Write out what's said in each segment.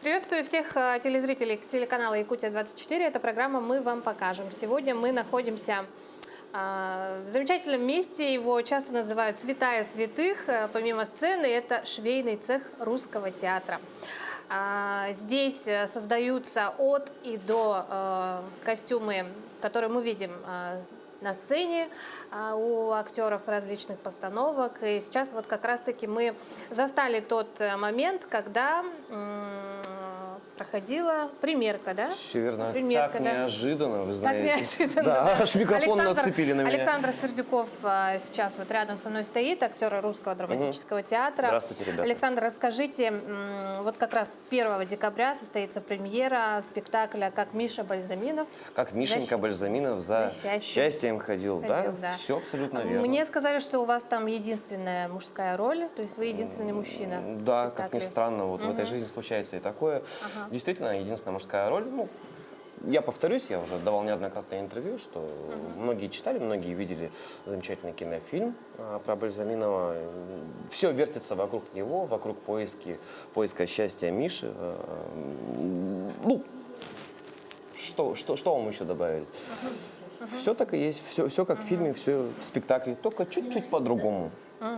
Приветствую всех телезрителей телеканала Якутия-24. Это программа «Мы вам покажем». Сегодня мы находимся в замечательном месте. Его часто называют «Святая святых». Помимо сцены, это швейный цех Русского театра. Здесь создаются от и до костюмы, которые мы видим на сцене у актеров различных постановок. И сейчас вот как раз-таки мы застали тот момент, когда проходила примерка, да? Все верно. Примерка, так да? неожиданно, вы знаете. Так неожиданно. Да, аж микрофон нацепили на меня. Александр Сердюков сейчас вот рядом со мной стоит, актер Русского драматического театра. Здравствуйте, ребята. Александр, расскажите, вот как раз 1 декабря состоится премьера спектакля «Как Миша Бальзаминов». Как Мишенька Бальзаминов за счастьем ходил, да? Все абсолютно верно. Мне сказали, что у вас там единственная мужская роль, то есть вы единственный мужчина. Да, как ни странно, вот в этой жизни случается и такое. Действительно, единственная мужская роль. Ну, я повторюсь, я уже давал неоднократное интервью, что многие читали, многие видели замечательный кинофильм про Бальзаминова. Все вертится вокруг него, вокруг поиска счастья Миши. Ну, что вам еще добавить? Все так и есть, все как в фильме, все в спектакле, только чуть-чуть по-другому.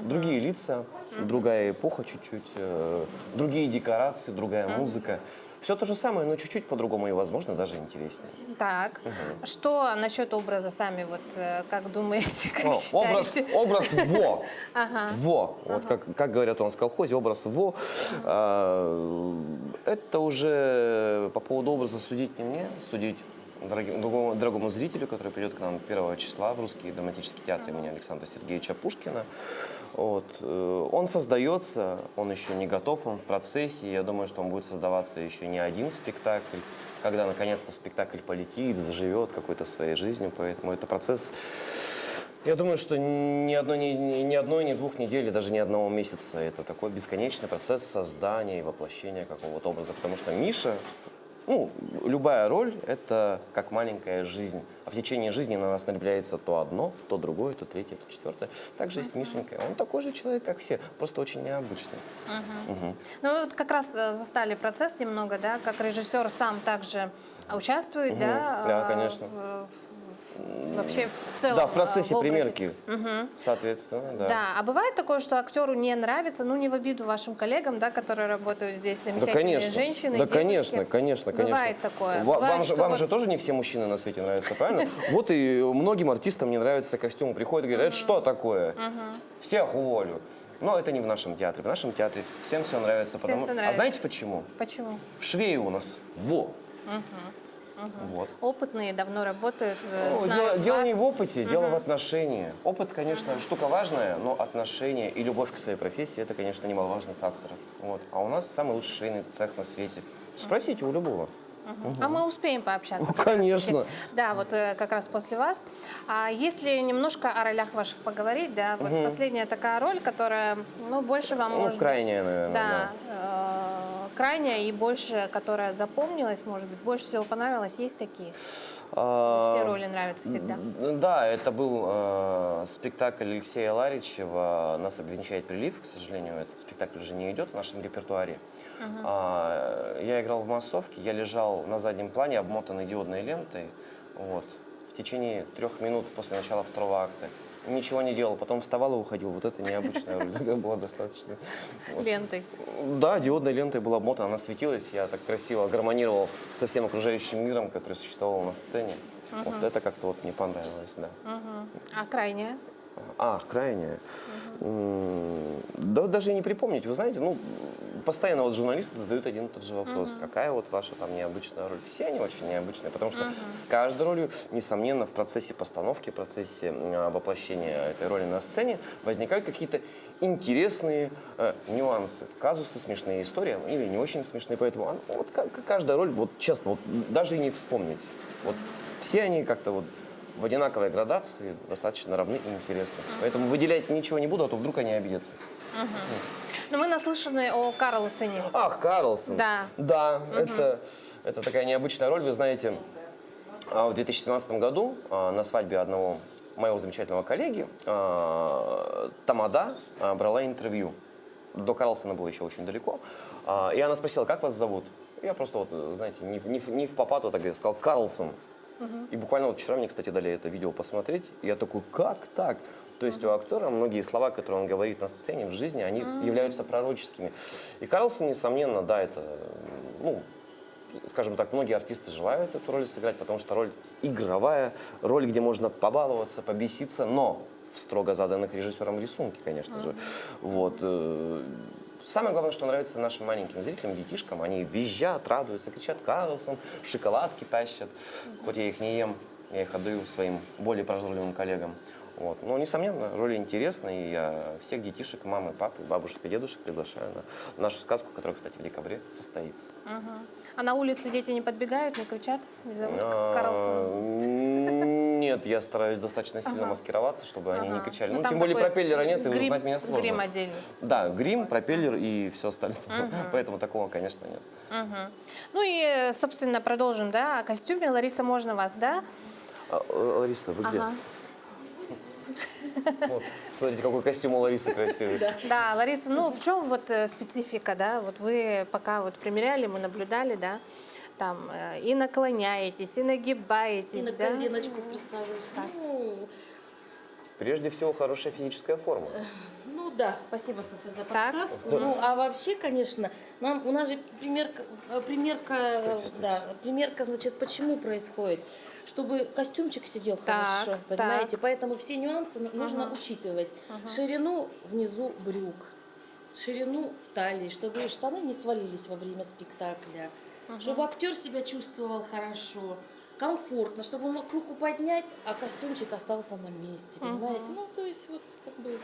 Другие лица, другая эпоха чуть-чуть, другие декорации, другая музыка. Все то же самое, но чуть-чуть по-другому и, возможно, даже интереснее. Так, что насчет образа сами, вот как думаете, как считаете? Образ во. Во. Вот как говорят у нас в колхозе, образ во. Это уже по поводу образа судить не мне, судить дорогому зрителю, который придет к нам 1 числа в Русский драматический театр имени Александра Сергеевича Пушкина. Вот. Он создается, он еще не готов, он в процессе. Я думаю, что он будет создаваться еще не один спектакль, когда наконец-то спектакль полетит, заживет какой-то своей жизнью. Поэтому это процесс, я думаю, что ни одной, ни 2 недели, даже ни 1 месяца. Это такой бесконечный процесс создания и воплощения какого-то образа. Потому что Миша, ну, любая роль – это как маленькая жизнь. А в течение жизни на нас налепляется то одно, то другое, то третье, то четвертое. Так же и с Мишенькой. Он такой же человек, как все, просто очень необычный. Ну, вы вот как раз застали процесс немного, да, как режиссер сам также участвует, да? Да, конечно. Вообще в целом. Да, в процессе примерки, соответственно, да. Да, а бывает такое, что актеру не нравится, ну не в обиду вашим коллегам, да, которые работают здесь, замечательные женщины, девушки. Конечно. Бывает такое. Вам же тоже не все мужчины на свете нравятся, правильно? Вот и многим артистам не нравится костюм. Приходят и говорят, это что такое? Всех уволю. Но это не в нашем театре. В нашем театре всем все нравится. А знаете почему? Почему? Швеи у нас во. Вот. Опытные, давно работают, дело не в опыте, дело в отношении. Опыт, конечно, штука важная, но отношения и любовь к своей профессии – это, конечно, немаловажный фактор. Вот. А у нас самый лучший швейный цех на свете. Спросите у любого. А мы успеем пообщаться. Конечно. Да, вот как раз после вас. А если немножко о ролях ваших поговорить, да, вот последняя такая роль, которая, ну, больше вам может крайняя, быть, наверное. Да, крайняя и больше, которая запомнилась, может быть, больше всего понравилась, есть такие? Все роли нравятся всегда. Да, это был спектакль Алексея Ларичева «Нас обвенчает прилив». К сожалению, этот спектакль уже не идет в нашем репертуаре. Я играл в массовке, я лежал на заднем плане, обмотанный диодной лентой, вот, в течение 3 минут после начала 2-го акта. Ничего не делал, потом вставал и уходил. Вот это необычная роль, тогда была достаточно. Лентой? Да, диодной лентой была обмотана, она светилась, я так красиво гармонировал со всем окружающим миром, который существовал на сцене. Вот это как-то вот мне понравилось, да. А крайняя? Крайняя. Да даже и не припомнить. Вы знаете, ну, постоянно вот журналисты задают один и тот же вопрос. Какая вот ваша там необычная роль? Все они очень необычные, потому что с каждой ролью, несомненно, в процессе постановки, в процессе воплощения этой роли на сцене возникают какие-то интересные нюансы, казусы, смешные истории или не очень смешные. Поэтому вот каждая роль, вот честно, вот даже и не вспомнить. Вот все они как-то вот в одинаковой градации достаточно равны и интересны. Поэтому выделять ничего не буду, а то вдруг они обидятся. Но мы наслышаны о Карлсоне. Ах, Карлсон. Да. Да, это такая необычная роль. Вы знаете, в 2017 году на свадьбе одного моего замечательного коллеги Тамада брала интервью. До Карлсона было еще очень далеко. И она спросила, как вас зовут? Я просто, вот, знаете, не в попад, вот так я сказал, Карлсон. И буквально вот вчера мне, кстати, дали это видео посмотреть. И я такой, как так? То есть у актера многие слова, которые он говорит на сцене, в жизни, они являются пророческими. И Карлсон, несомненно, да, это, ну, скажем так, многие артисты желают эту роль сыграть, потому что роль игровая, роль, где можно побаловаться, побеситься, но в строго заданных режиссером рисунке, конечно же. Вот. Самое главное, что нравится нашим маленьким зрителям, детишкам, они визжат, радуются, кричат «Карлсон», шоколадки тащат. Хоть я их не ем, я их отдаю своим более прожорливым коллегам. Вот. Но, несомненно, роль интересна, и я всех детишек, мамы, папы, бабушек и дедушек приглашаю на нашу сказку, которая, кстати, в декабре состоится. А на улице дети не подбегают, не кричат, не зовут Карлсон? Нет, я стараюсь достаточно сильно маскироваться, чтобы они не кричали. Ну, там тем более такой пропеллера нет, и узнать меня сложно. Грим отдельный. Да, грим, пропеллер и все остальное. Поэтому такого, конечно, нет. Ну и, собственно, продолжим, да, о костюме. Лариса, можно вас, да? Лариса, вы где? Вот, смотрите, какой костюм у Ларисы красивый. Да, Лариса, ну в чем вот специфика, да? Вот вы пока вот примеряли, мы наблюдали, да? Там и наклоняетесь, и нагибаетесь, И на да? коленочку присаживаюсь. Прежде всего, хорошая физическая форма. Ну да, спасибо, Саша, за Так. подсказку. Ну, а вообще, конечно, у нас же примерка, значит, почему происходит? Чтобы костюмчик сидел хорошо, понимаете? так. Поэтому все нюансы нужно учитывать. Ширину внизу брюк, ширину в талии, чтобы штаны не свалились во время спектакля, чтобы актер себя чувствовал хорошо, комфортно, чтобы он мог руку поднять, а костюмчик остался на месте, понимаете? Ну, то есть вот как бы...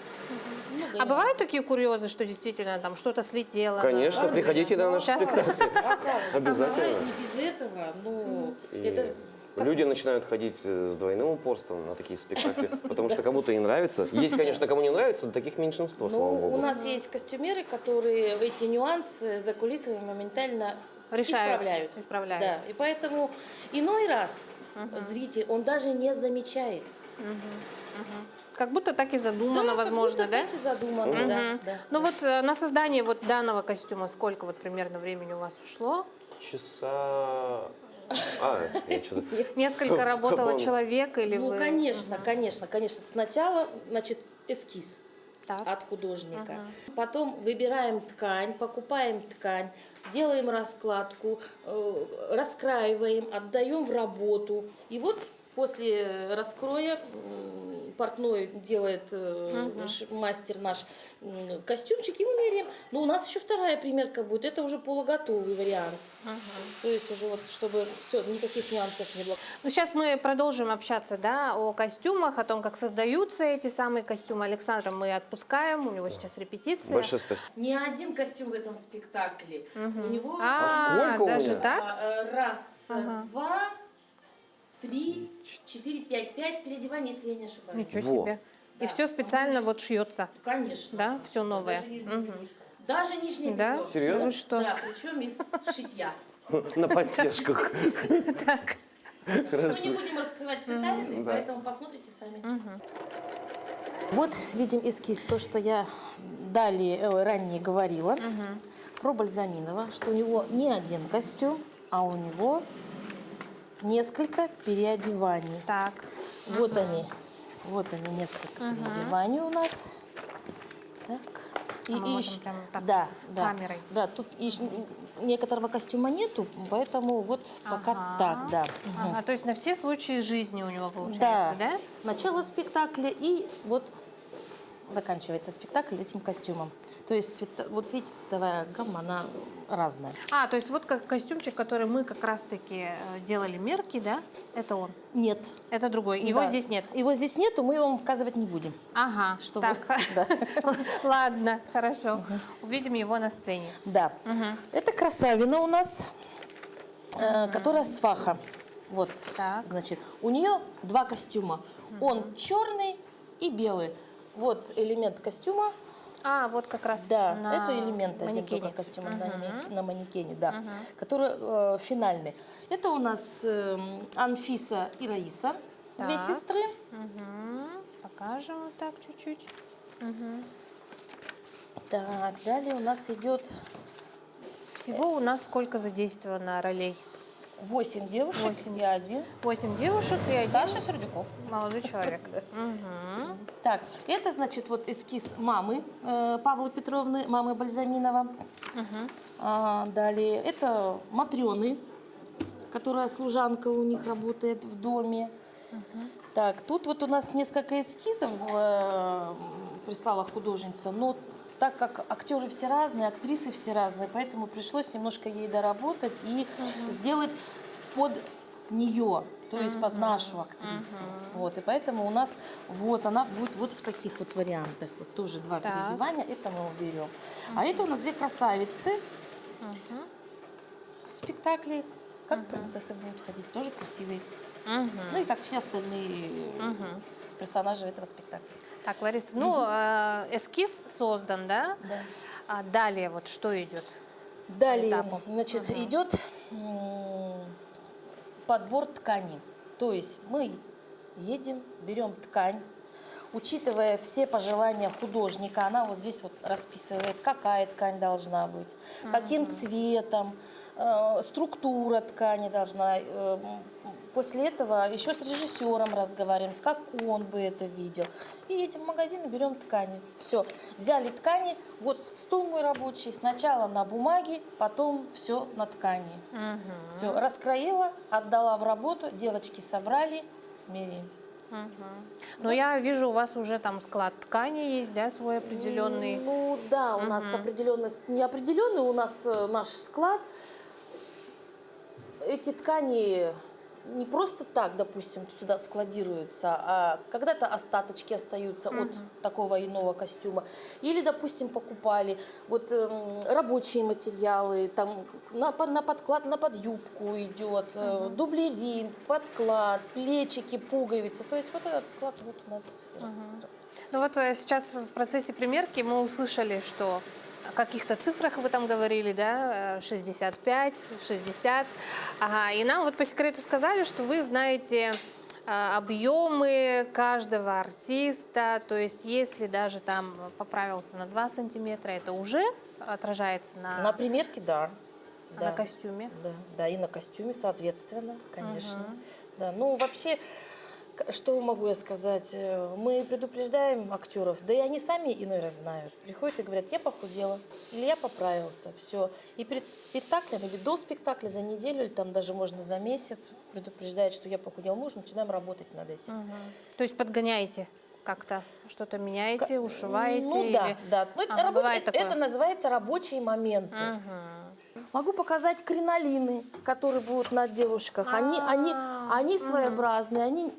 много А бывают нюансов. такие курьезы, что действительно там что-то слетело? Конечно, да? приходите на наш Часто? спектакль. А как? Обязательно. Бывает не без этого, но И это... люди начинают ходить с двойным упорством на такие спектакли, потому что кому-то и нравится. Есть, конечно, кому не нравится, но таких меньшинство, слава Ну, богу. у нас есть костюмеры, которые эти нюансы за кулисами моментально Решают, исправляют. исправляют. Да, и поэтому иной раз зритель, он даже не замечает. Как будто так и задумано, возможно, как да? будто так и задумано, да. Ну вот на создание вот данного костюма сколько вот примерно времени у вас ушло? Часа... я что-то... Несколько работало По-моему. человек или Ну, вы? конечно. Сначала, значит, эскиз Так. от художника. Потом выбираем ткань, покупаем ткань, делаем раскладку, раскраиваем, отдаем в работу. И вот после раскроя портной делает мастер наш костюмчик, и мы меряем. Но у нас еще вторая примерка будет, это уже полуготовый вариант. То есть уже вот, чтобы все, никаких нюансов не было. Ну, сейчас мы продолжим общаться, да, о костюмах, о том, как создаются эти самые костюмы. Александра мы отпускаем, у него сейчас репетиция. Большое спасибо. Не один костюм в этом спектакле. У него сколько у даже меня? так? раз, два, 3, 4, 5, 5 переодеваний, если я не ошибаюсь. Ничего Во. себе. И все специально вот шьется, Конечно. да, все новое. Даже нижнее Да? белье. Серьезно? Да вы что? Да, причем из шитья. На подтяжках. Так. Мы не будем раскрывать все тайны, поэтому посмотрите сами. Вот видим эскиз, то, что я ранее говорила про Бальзаминова, что у него не один костюм, а у него несколько переодеваний. Так. Вот они несколько переодеваний у нас. Так. Мы можем прямо так да, камерой. Да, тут некоторого костюма нету, поэтому вот пока так, да. Ага, то есть на все случаи жизни у него получается, да? Начало спектакля и вот заканчивается спектакль этим костюмом. То есть вот видите, цветовая гамма, она разная. То есть вот как костюмчик, который мы как раз-таки делали мерки, да? Это он? Нет. Это другой. Его Да. здесь нет? Его здесь нету, мы вам показывать не будем. Ага, Чтобы- так. да. Ладно, хорошо. Увидим его на сцене. Да. Это красавина у нас, которая с фаха. Вот, Так. значит, у нее два костюма. Он черный и белый. Вот элемент костюма. Вот как раз Да, на это элемент один манекене. только костюма на манекене, да, который финальный. Это у нас Анфиса и Раиса, две Так. сестры. Покажем вот так чуть-чуть. Так, далее у нас идет Всего у нас сколько задействовано ролей? 8 девушек 8. и один 8 девушек и один Саша Сердюков. молодой человек. Мгм. Так, это, значит, вот эскиз мамы Павла Петровны, мамы Бальзаминова. Далее, это Матрёны, которая служанка у них работает в доме. Так, тут вот у нас несколько эскизов прислала художница, но так как актеры все разные, актрисы все разные, поэтому пришлось немножко ей доработать и сделать под нее, то есть под нашу актрису. Вот, и поэтому у нас вот она будет вот в таких вот вариантах. Вот тоже два Так. переодевания, это мы уберем. А это у нас две красавицы. Спектакли, как принцессы будут ходить, тоже красивые. Ну и как все остальные персонажи этого спектакля. Так, Лариса, ну, эскиз создан, да? Да. А далее вот что идет? Далее, Этапу. значит, идет подбор ткани. То есть мы едем, берем ткань, учитывая все пожелания художника, она вот здесь вот расписывает, какая ткань должна быть, каким цветом, структура ткани должна. После этого еще с режиссером разговариваем, как он бы это видел. И едем в магазин и берем ткани. Все, взяли ткани, вот стол мой рабочий, сначала на бумаге, потом все на ткани. Все, раскроила, отдала в работу, девочки собрали, меряем. Но я вижу, у вас уже там склад ткани есть, да, свой определенный. Ну да, у нас неопределенный, у нас наш склад. Эти ткани не просто так, допустим, сюда складируются, а когда-то остаточки остаются от такого иного костюма. Или, допустим, покупали вот рабочие материалы, там на подклад, на подюбку идет, дублерин, подклад, плечики, пуговицы. То есть вот этот склад вот у нас. Ну вот сейчас в процессе примерки мы услышали, что о каких-то цифрах вы там говорили, да, 65, 60. Ага, и нам вот по секрету сказали, что вы знаете объемы каждого артиста, то есть если даже там поправился на 2 сантиметра, это уже отражается На примерке, да. на костюме. Да, и на костюме, соответственно, конечно. Да, ну вообще, что могу я сказать? Мы предупреждаем актеров, да и они сами иной раз знают. Приходят и говорят, я похудела, или я поправился, все. И перед спектаклем, или до спектакля, за неделю, или там даже можно за месяц предупреждает, что я похудел. Мы уже начинаем работать над этим. То есть подгоняете как-то, что-то меняете, ушиваете? Ну да, или... да. Ну, это, бывает такое? это называется рабочие моменты. Могу показать кринолины, которые будут на девушках. Они своеобразные,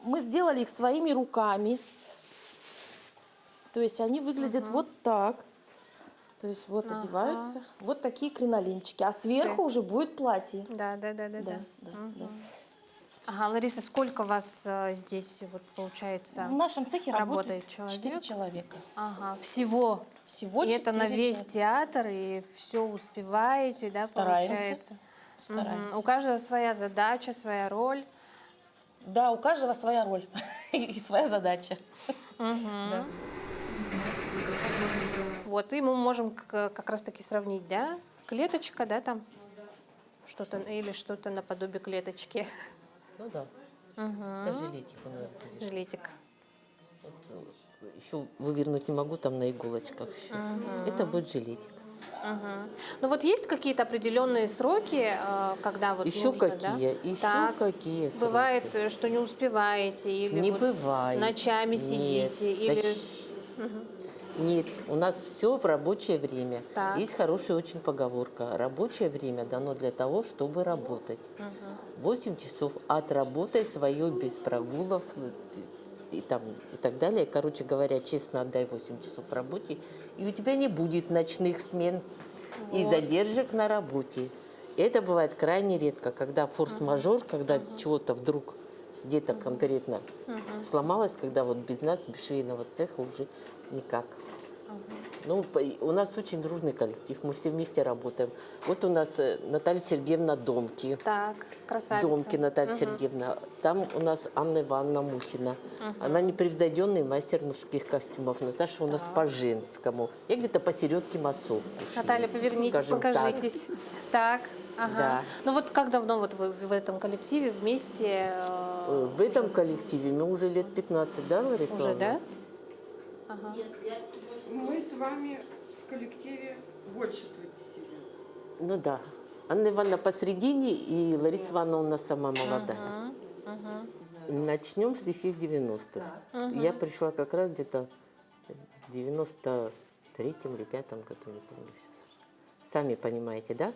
мы сделали их своими руками. То есть они выглядят вот так. То есть вот одеваются. Вот такие кринолинчики. А сверху уже будет платье. Да. Да. Ага, Лариса, сколько вас здесь вот получается? В нашем цехе работает работает 4 человека. Ага, всего. Всего И это на 4 весь человека. театр, и все успеваете, да, Стараемся. получается? Стараемся. У каждого своя задача, своя роль. Да, у каждого своя роль и своя задача. Да. Вот, и мы можем как раз-таки сравнить, да, клеточка, да, там, что-то, или что-то наподобие клеточки. Ну да. Это жилетик у нас будет. Жилетик. Еще вывернуть не могу там на иголочках еще. Это будет жилетик. Ну вот есть какие-то определенные сроки, когда вот Еще нужно, какие? да? Еще Так. какие? сроки? Бывает, что не успеваете, или Не вот бывает. ночами Нет. сидите, или... Нет, у нас все в рабочее время. Так. Есть хорошая очень поговорка. Рабочее время дано для того, чтобы работать. 8 часов отработай свое без прогулов и так далее. Короче говоря, честно отдай 8 часов в работе, и у тебя не будет ночных смен и задержек на работе. Это бывает крайне редко, когда форс-мажор, когда чего-то вдруг где-то конкретно сломалось, когда вот без нас, без швейного цеха уже никак. Ну, у нас очень дружный коллектив, мы все вместе работаем. Вот у нас Наталья Сергеевна Домки. Так, красавица. Домки Наталья Сергеевна. Там у нас Анна Ивановна Мухина. Она непревзойденный мастер мужских костюмов. Наташа у нас по женскому. Я где-то посередке массовку шью, Наталья, повернитесь, скажем так. покажитесь. Так, ага. Да. Ну вот как давно вот вы в этом коллективе вместе? В этом коллективе мы уже лет 15, да, Лариса? Уже, да? Ивановна? Мы с вами в коллективе больше 20 лет. Ну да. Анна Ивановна посредине, и Лариса Ивановна у нас самая молодая. Начнем с лихих 90-х. Я пришла как раз где-то в 93-м или 5-м году, не помню сейчас. Сами понимаете, да?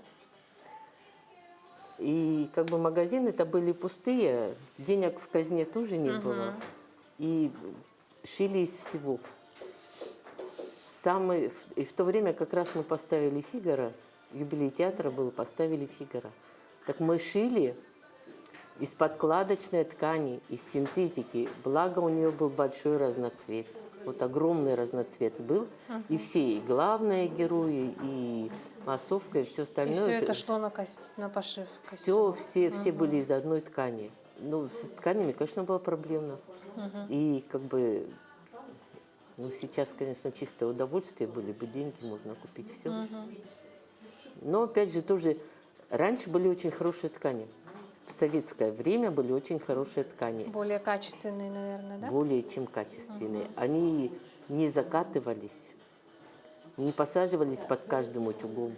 И как бы магазины это были пустые, денег в казне тоже не было. И шили из всего. И в то время как раз мы поставили «Фигаро», юбилей театра был, поставили «Фигаро». Так мы шили из подкладочной ткани, из синтетики. Благо у нее был большой разноцвет. Вот огромный разноцвет был. И все, и главные герои, и массовка, и все И остальное. все это шло на пошив. Все были из одной ткани. Ну, с тканями, конечно, было проблемно. И как бы, ну, сейчас, конечно, чистое удовольствие, были бы деньги, можно купить все. Но, опять же, тоже, раньше были очень хорошие ткани. В советское время были очень хорошие ткани. Более качественные, наверное, да? Более чем качественные. Они не закатывались, не посаживались под каждым утюгом,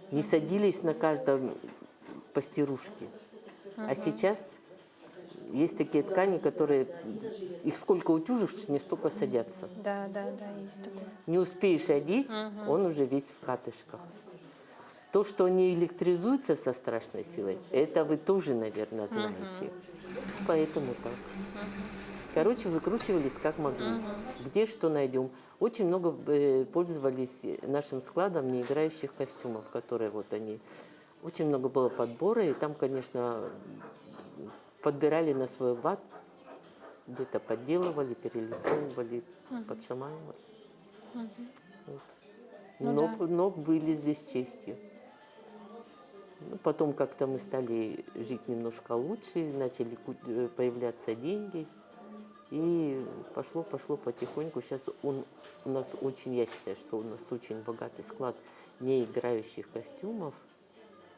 не садились на каждом постирушке. А сейчас есть такие ткани, которые, их сколько утюжишь, не столько садятся. Да, есть такое. Не успеешь одеть, он уже весь в катышках. То, что они электризуются со страшной силой, это вы тоже, наверное, знаете. Поэтому так. Короче, выкручивались как могли. Где что найдем. Очень много пользовались нашим складом неиграющих костюмов, которые вот они... Очень много было подбора, и там, конечно, подбирали на свой лад, где-то подделывали, перелицовывали, подшаманивали. Вот. Но были здесь честью. Ну, потом как-то мы стали жить немножко лучше, начали появляться деньги. И пошло потихоньку. Сейчас у нас очень, я считаю, что у нас очень богатый склад неиграющих костюмов.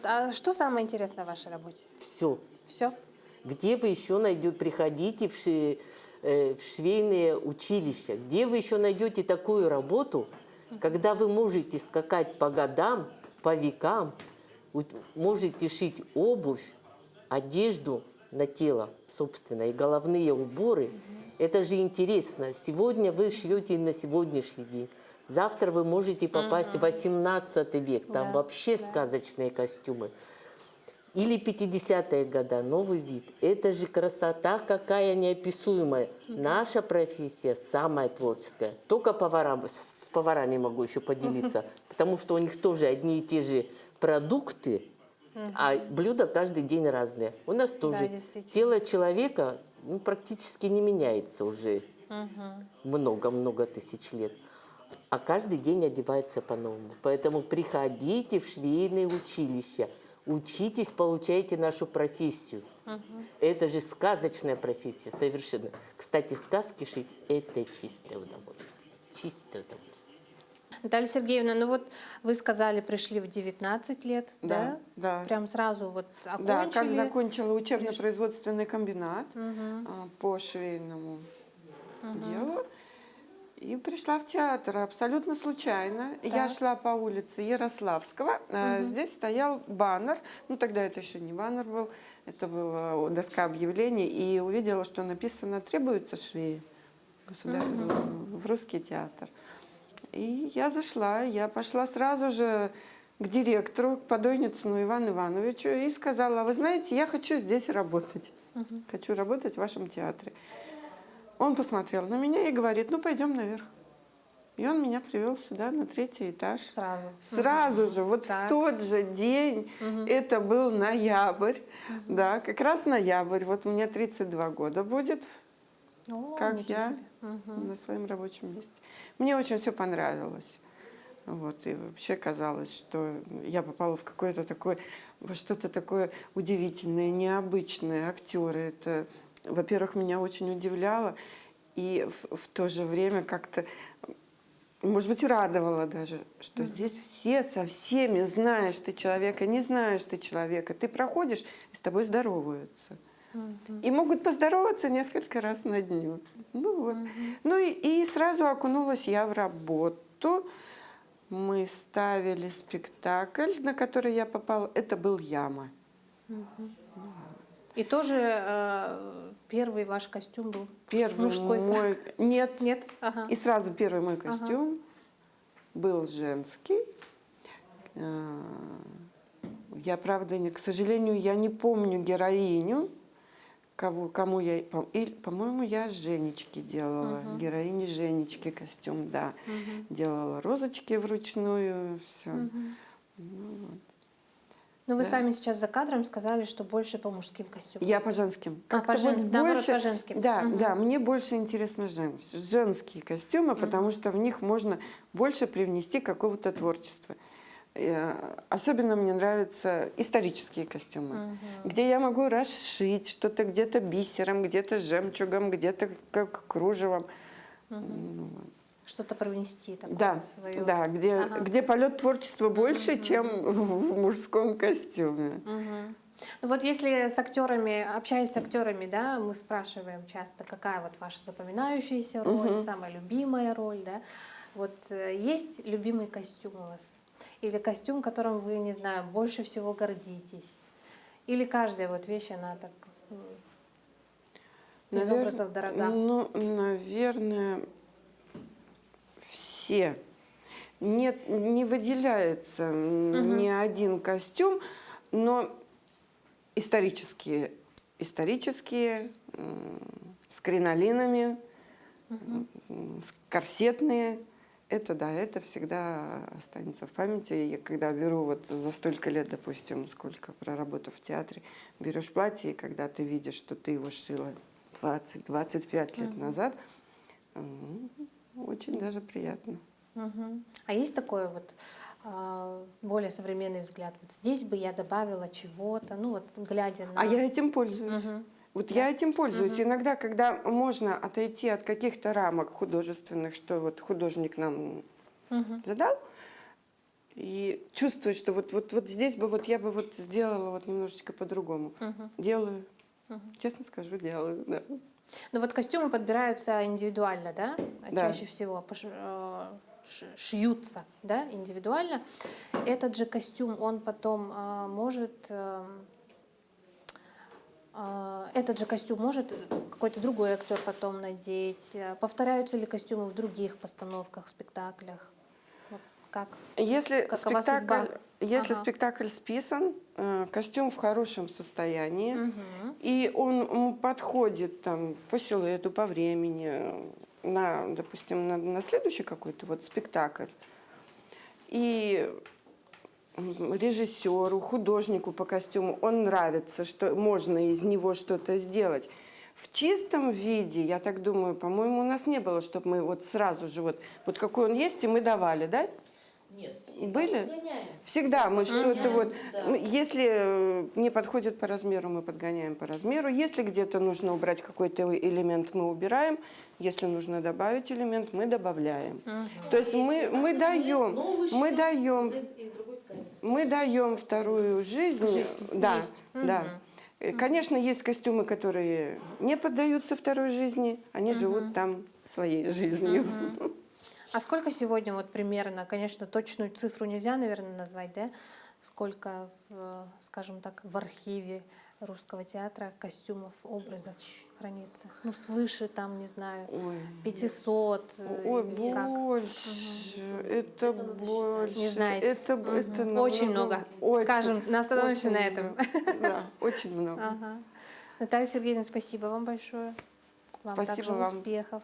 А что самое интересное в вашей работе? Все. Все? Где вы еще найдете, приходите в швейные училища, где вы еще найдете такую работу, когда вы можете скакать по годам, по векам, можете шить обувь, одежду на тело, собственно, и головные уборы. Это же интересно. Сегодня вы шьете на сегодняшний день. Завтра вы можете попасть в 18 век. Там вообще сказочные костюмы. Или 50-е годы, новый вид. Это же красота какая неописуемая. Наша профессия самая творческая. Только с поварами могу еще поделиться. Потому что у них тоже одни и те же продукты, а блюда каждый день разные. У нас тоже тело человека практически не меняется уже много-много тысяч лет. А каждый день одевается по-новому. Поэтому приходите в швейные училища, учитесь, получайте нашу профессию. Это же сказочная профессия, совершенно. Кстати, сказки шить – это чистое удовольствие. Чистое удовольствие. Наталья Сергеевна, ну вот вы сказали, пришли в 19 лет, да? Да. Прям сразу вот окончили? Да, как закончила учебно-производственный комбинат по швейному делу. И пришла в театр абсолютно случайно. Так. Я шла по улице Ярославского. Здесь стоял баннер. Ну, тогда это еще не баннер был. Это была доска объявлений. И увидела, что написано «Требуются швеи в русский театр». И я зашла. Я пошла сразу же к директору, к Подойницыну Ивану Ивановичу и сказала: вы знаете, я хочу здесь работать. Хочу работать в вашем театре. Он посмотрел на меня и говорит: ну, пойдем наверх. И он меня привел сюда, на 3-й этаж. Сразу? Сразу же, вот в тот же день, это был ноябрь, да, как раз ноябрь, вот мне 32 года будет, О, как ничего я себе. на своем рабочем месте. Мне очень все понравилось. Вот, и вообще казалось, что я попала в какое-то такое, во что-то такое удивительное, необычное. Актеры, это, во-первых, меня очень удивляло, и в то же время как-то, может быть, радовало даже, что здесь все со всеми, знаешь ты человека, не знаешь ты человека, ты проходишь, и с тобой здороваются. И могут поздороваться несколько раз на дню. Ну вот. Ну и сразу окунулась я в работу. Мы ставили спектакль, на который я попала. Это был «Яма». И тоже первый ваш костюм был Первый мужской мой... фрак? Нет. Нет? Ага. И сразу первый мой костюм был женский. Я, правда, к сожалению, я не помню героиню, кому я... По-моему, я Женечке делала. Героине Женечки костюм, да. Делала розочки вручную, все. Ну, вы сами сейчас за кадром сказали, что больше по мужским костюмам. Я по женским. по женским, наоборот, по женским. Да, да, мне больше интересны женские костюмы, потому что в них можно больше привнести какого-то творчества. Особенно мне нравятся исторические костюмы, где я могу расшить что-то где-то бисером, где-то жемчугом, где-то как кружевом. Что-то привнести такое Да, свое. да, где полет творчества больше, чем в мужском костюме. Ну вот если с актерами, общаясь с актерами, да, мы спрашиваем часто, какая вот ваша запоминающаяся роль, самая любимая роль, да. Вот есть любимый костюм у вас? Или костюм, которым вы, не знаю, больше всего гордитесь? Или каждая вот вещь, она так из образов дорога? Ну, наверное, все. Нет, не выделяется ни один костюм, но исторические, с кринолинами, корсетные. Это да, это всегда останется в памяти. Я когда беру вот за столько лет, допустим, сколько проработав в театре, берешь платье, и когда ты видишь, что ты его шила 20-25 лет назад, очень даже приятно. А есть такой вот более современный взгляд? Вот здесь бы я добавила чего-то, ну вот глядя на... А я этим пользуюсь. Вот я этим пользуюсь. Иногда, когда можно отойти от каких-то рамок художественных, что вот художник нам задал, и чувствуешь, что вот здесь бы вот я бы вот сделала вот немножечко по-другому. Делаю. Честно скажу, делаю, да. Ну вот костюмы подбираются индивидуально, да? Да. Чаще всего шьются, да, индивидуально. Этот же костюм, он потом может... Этот же костюм может какой-то другой актер потом надеть? Повторяются ли костюмы в других постановках, спектаклях? Вот как? Если Какова судьба? спектакль списан, костюм в хорошем состоянии, и он подходит там, по силуэту, по времени, допустим, на следующий какой-то вот спектакль, и режиссеру, художнику по костюму он нравится, что можно из него что-то сделать. В чистом виде, я так думаю, по-моему, у нас не было, чтобы мы вот сразу же вот какой он есть, и мы давали, да? Нет, Были? подгоняем. Всегда мы что-то вот... да. Если не подходит по размеру, мы подгоняем по размеру. Если где-то нужно убрать какой-то элемент, мы убираем. Если нужно добавить элемент, мы добавляем. То есть мы даем вторую жизнь. Да, Есть. да. Конечно, есть костюмы, которые не поддаются второй жизни, они живут там своей жизнью. А сколько сегодня вот примерно, конечно, точную цифру нельзя, наверное, назвать, да? Сколько, скажем так, в архиве Русского театра костюмов, образов хранится? Ну, свыше, там, не знаю, 500. Ой, или как? больше. Это больше. Не знаете? Это Очень много. Очень, Скажем, остановимся очень на этом. много. Да, очень много. Наталья Сергеевна, спасибо вам большое. Вам Спасибо также вам. успехов.